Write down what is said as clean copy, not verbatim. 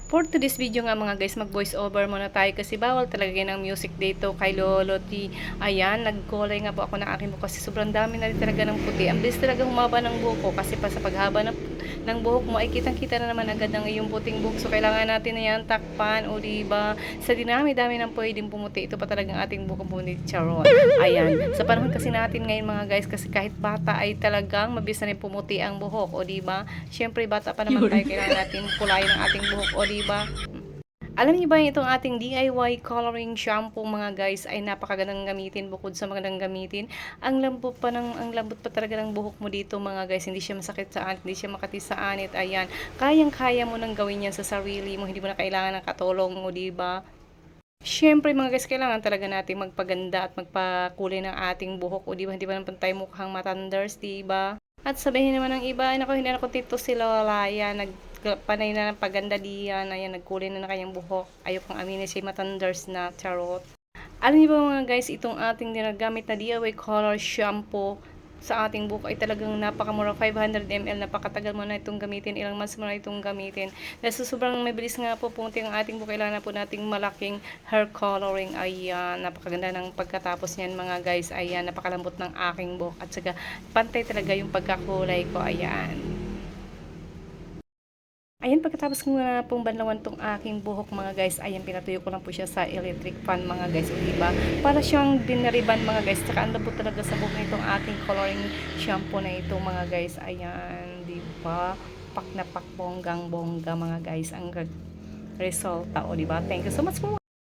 For today's video nga mga guys, mag voice over muna tayo kasi bawal talaga ng music dito kay Lolo T. Ayan, nagkulay nga po ako ng aking buhok kasi sobrang dami na rin talaga ng puti. Ang bilis talaga humaba ng buhok ko kasi pa sa paghaba ng buhok mo ay kitang-kita na naman agad ng iyong puting buhok. So kailangan natin na yan takpan o diba? Sa dinami-dami ng pwedeng pumuti, ito pa talagang ating buhok pumuti, charot. Ayan, sa panahon kasi natin ngayon mga guys, kasi kahit bata ay talagang mabilis na rin pumuti ang buhok o diba? Syempre bata pa naman tayo, kailangan natin kulayin ang ating buhok o diba? Alam niyo ba itong ating DIY coloring shampoo mga guys ay napakagandang gamitin bukod sa magandang gamitin. Ang lambot pa talaga ng buhok mo dito mga guys. Hindi siya masakit sa anit, hindi siya makati sa anit. Ayan, kayang-kaya mo nang gawin yan sa sarili mo. Hindi mo na kailangan ng katulong mo, di ba? Siyempre mga guys, kailangan talaga natin magpaganda at magpakulay ng ating buhok. O di ba, hindi ba naman tayo mukhang matanders, di ba? At sabihin naman ng iba, ay naku, hindi na ako tito si Lola, yan, nagpanay na ng paganda diyan, ayan, nagkulay na ng kanyang buhok. Ayaw pang aminin si matanders na, charot. Alam niyo ba mga guys, itong ating ginagamit na DIY color shampoo sa ating buhok ay talagang napakamura, 500 ml, napakatagal mo na itong gamitin, ilang months mo na itong gamitin. Dahil sobrang mabilis nga po pumunti ang ating buhok, kailangan na po nating malaking hair coloring. Ayan, napakaganda ng pagkatapos niyan mga guys. Ayan, napakalambot ng aking buhok at saka pantay talaga yung pagkakulay ko. Ayan. Ayan, pagkatapos ko na pong banlawan tong aking buhok mga guys, ayan, pinatuyo ko lang po siya sa electric fan mga guys, o diba? Para siyang dinariban mga guys, tsaka ang lambot talaga sa buhok nitong aking coloring shampoo na ito mga guys, ayan, diba? Pak na pak, bonggang bongga mga guys, ang resulta, o diba? Thank you so much for watching.